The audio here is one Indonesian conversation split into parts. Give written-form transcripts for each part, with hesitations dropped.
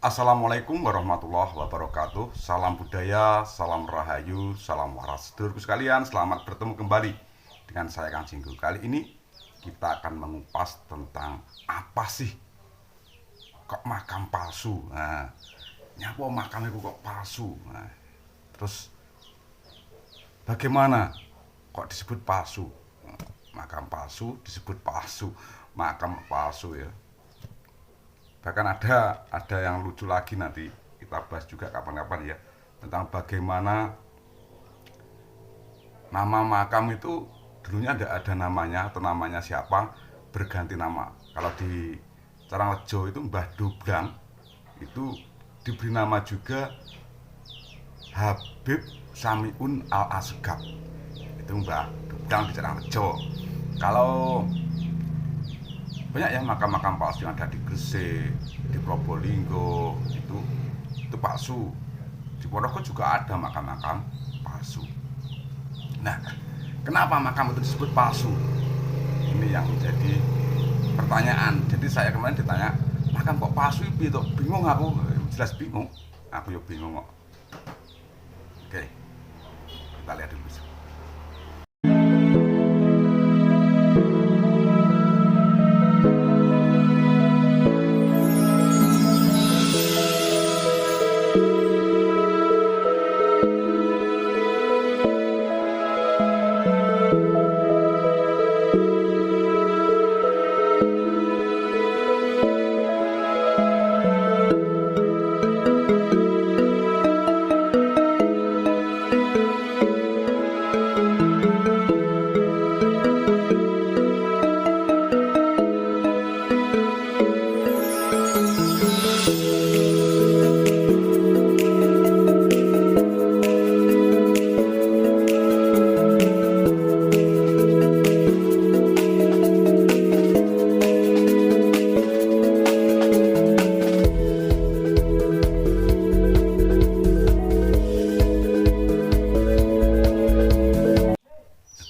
Assalamualaikum warahmatullahi wabarakatuh. Salam budaya, salam rahayu, salam waras. Sedulurku sekalian, selamat bertemu kembali dengan saya Kang Jinggo. Kali ini kita akan mengupas tentang apa sih kok makam palsu. Nah, nyapa makam itu kok palsu. Nah, terus bagaimana kok disebut palsu? Makam palsu disebut palsu, makam palsu ya. Bahkan ada yang lucu lagi, nanti kita bahas juga kapan-kapan ya, tentang bagaimana nama makam itu dulunya tidak ada namanya, atau namanya siapa, berganti nama. Kalau di Caranglejo itu Mbah Dobrang itu diberi nama juga Habib Samiun Al Asgab, itu Mbah Dobrang di Caranglejo. Kalau banyak ya makam-makam palsu yang ada di Gresik, di Probolinggo, itu palsu. Di Ponorogo juga ada makam-makam palsu. Nah, kenapa makam itu disebut palsu? Ini yang menjadi pertanyaan. Jadi saya kemarin ditanya, makam kok palsu itu? Bingung aku, jelas bingung. Aku ya bingung kok. Oke, kita lihat dulu.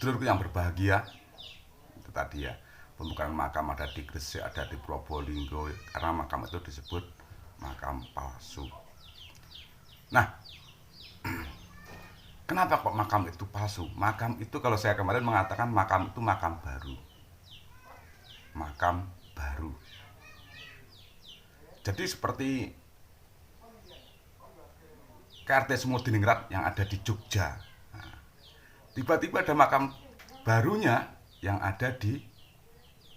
Sedulurku yang berbahagia, itu tadi ya, pembukaan makam ada di Gresik, ada di Probolinggo, karena makam itu disebut makam palsu. Nah, kenapa kok makam itu palsu? Makam itu, kalau saya kemarin mengatakan makam itu makam baru. Makam baru. Jadi seperti KRT Semudiningrat yang ada di Jogja. Nah, tiba-tiba ada makam barunya yang ada di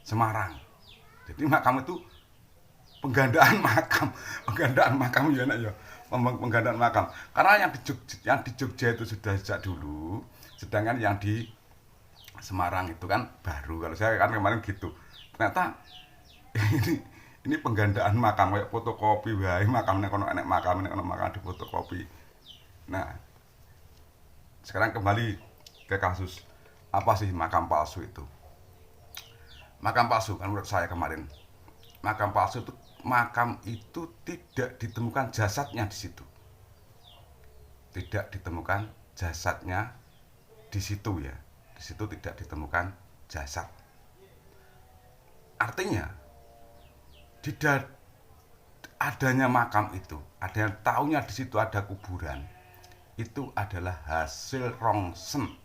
Semarang. Jadi makam itu penggandaan makam, penggandaan makam ya nak ya, penggandaan makam. Karena yang di Jogja itu sudah sejak dulu, sedangkan yang di Semarang itu kan baru. Kalau saya kan kemarin gitu, ternyata ini penggandaan makam kayak fotokopi, wae makam nek ono enek makam, nek ono makam di fotokopi. Nah, sekarang kembali ke kasus apa sih makam palsu itu. Makam palsu kan menurut saya kemarin, makam palsu itu makam itu tidak ditemukan jasadnya di situ. Tidak ditemukan jasadnya di situ ya. Di situ tidak ditemukan jasad. Artinya tidak adanya makam itu, ada yang taunya di situ ada kuburan, itu adalah hasil rongsen.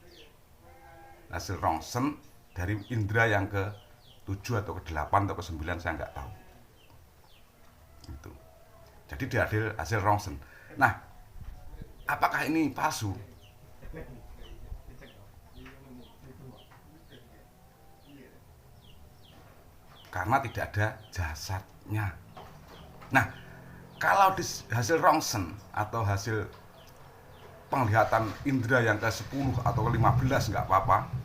Hasil rongsen dari indera yang ke 7 atau ke 8 atau ke 9, saya nggak tahu. Itu. Jadi dia hasil rongsen. Nah, apakah ini palsu? Karena tidak ada jasadnya. Nah, kalau di hasil rongsen atau hasil penglihatan indera yang ke 10 atau ke 15 nggak apa-apa,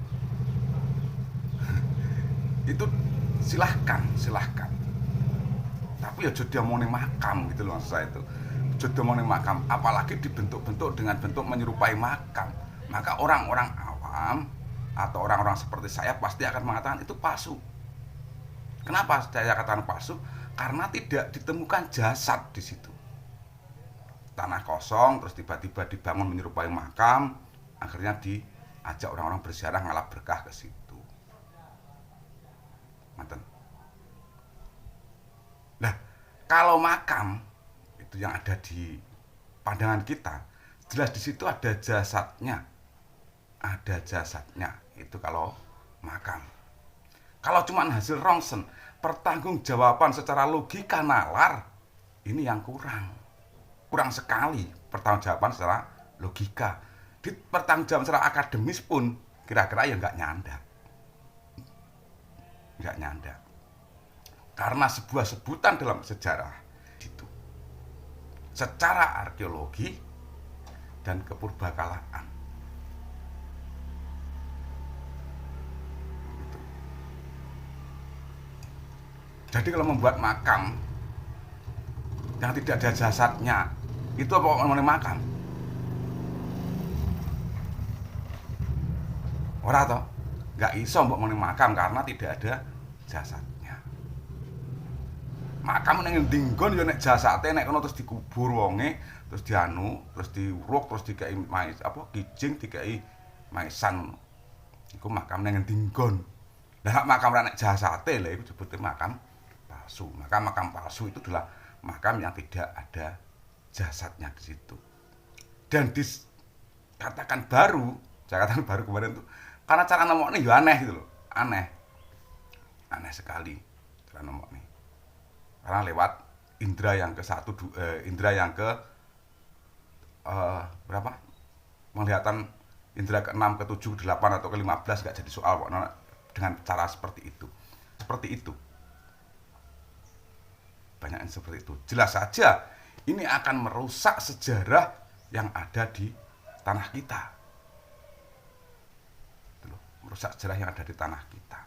itu silahkan. Tapi ya jodoh mau makam gitu loh, maksud saya itu jodoh mau makam, apalagi dibentuk-bentuk dengan bentuk menyerupai makam, maka orang-orang awam atau orang-orang seperti saya pasti akan mengatakan itu palsu. Kenapa saya katakan palsu? Karena tidak ditemukan jasad di situ. Tanah kosong terus tiba-tiba dibangun menyerupai makam, akhirnya diajak orang-orang berziarah ngalap berkah ke situ. Manten. Nah, kalau makam itu yang ada di pandangan kita, jelas di situ ada jasadnya. Ada jasadnya. Itu kalau makam. Kalau cuma hasil rongsen, pertanggungjawaban secara logika nalar, ini yang kurang. Kurang sekali pertanggungjawaban secara logika. Di pertanggungjawaban secara akademis pun kira-kira ya nggak nyandak. Nggak nyandak. Karena sebuah sebutan dalam sejarah itu secara arkeologi dan kepurbakalaan. Gitu. Jadi kalau membuat makam yang tidak ada jasadnya, itu apa namanya makam? Ora toh? Nggak iso mbok ngene makam karena tidak ada jasadnya. Makam ning endi nggon ya nek jasate nek kono terus dikubur wonge, terus dianu, terus diuruk, terus dikei mais apa kijing dikei maisan. Iku makam ning endi nggon. Lah makam ra nek jasate lha iku disebut makam palsu. Maka makam palsu itu adalah makam yang tidak ada jasadnya di situ. Dan dikatakan baru, saya katakan baru kemarin tuh karena cara nemokne ya aneh gitu loh. Aneh. Aneh sekali cara nemokne. Karena lewat indra yang ke-1 indra yang ke berapa? Penglihatan indra ke-6, ke-7, ke-8 atau ke-15 enggak jadi soal kok dengan cara seperti itu. Seperti itu. Banyak yang seperti itu. Jelas saja ini akan merusak sejarah yang ada di tanah kita. Merusak sejarah yang ada di tanah kita.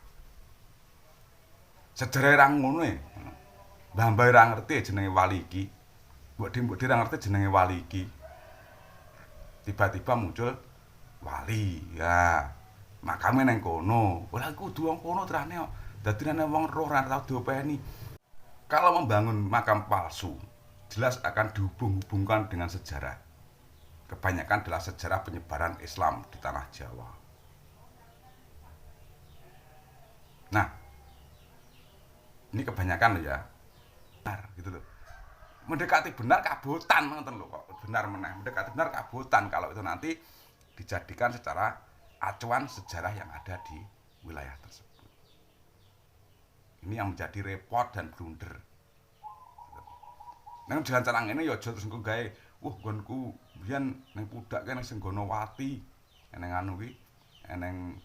Sejarah yang ngono e. Mbah-mbah ora ngerti jenenge wali iki. Mbok ora ngerti jenenge wali iki. Tiba-tiba muncul wali. Ya, makame nang kono. Lah kudu wong kono terane kok. Dadi nek wong roh ora tau diopeni. Kalau membangun makam palsu, jelas akan dihubung-hubungkan dengan sejarah. Kebanyakan adalah sejarah penyebaran Islam di tanah Jawa. Nah, ini kebanyakan loh ya. Benar gitu loh. Mendekati benar kabotan ngoten lho kok. Benar meneh. Mendekati benar kabotan kalau itu nanti dijadikan secara acuan sejarah yang ada di wilayah tersebut. Ini yang menjadi repot dan blunder. Nang jalan cara ngene ya aja terus engko gawe, nggonku biyen ning pudak kene sing Gonowati. Eneng anu kuwi, eneng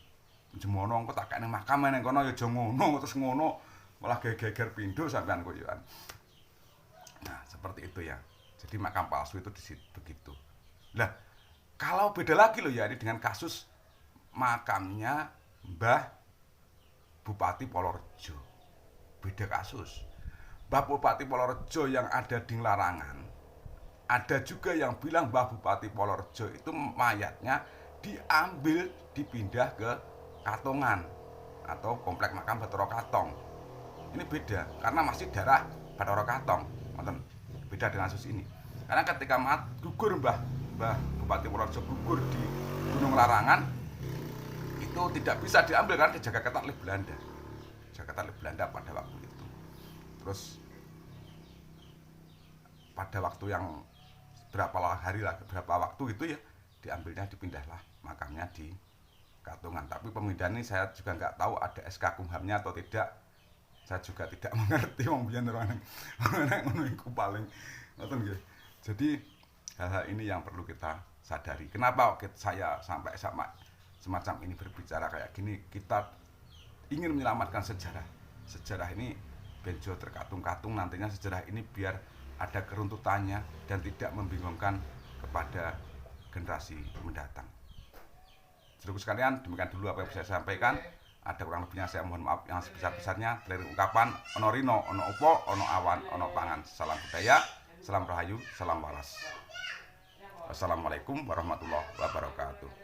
Jemono engko tak kene makam nang kono ya aja ngono terus ngono malah geger pindho sampean kok ya. Nah, seperti itu ya. Jadi makam palsu itu di situ begitu. Lah, kalau beda lagi loh ya ini dengan kasus makamnya Mbah Bupati Polorejo. Beda kasus. Mbah Bupati Polorejo yang ada di Larangan. Ada juga yang bilang Mbah Bupati Polorejo itu mayatnya diambil dipindah ke Katongan atau komplek makam Bathara Katong. Ini beda karena masih daerah Bathara Katong. Beda dengan kasus ini. Karena ketika gugur Mbah Bupati Polorejo gugur di Gunung Larangan itu tidak bisa diambil karena dijaga ketat oleh Belanda. Dijaga ketat oleh Belanda pada waktu itu. Terus pada waktu yang berapa waktu itu ya diambilnya dipindahlah makamnya di Katongan. Tapi pemindahan ini saya juga nggak tahu ada SK Kumhamnya atau tidak. Saya juga tidak mengerti wong biyen orang ngono iku paling ngoten nggih. Jadi hal-hal ini yang perlu kita sadari. Kenapa saya sampai semacam ini berbicara kayak gini? Kita ingin menyelamatkan sejarah. Sejarah ini benjo terkatung-katung nantinya sejarah ini biar ada keruntutannya dan tidak membingungkan kepada generasi mendatang. Saudaraku sekalian, demikian dulu apa yang bisa saya sampaikan. Ada kurang lebihnya saya mohon maaf yang sebesar-besarnya dari ungkapan ono rino, ono opo, ono awan, ono pangan. Salam budaya, salam rahayu, salam waras. Wassalamualaikum warahmatullahi wabarakatuh.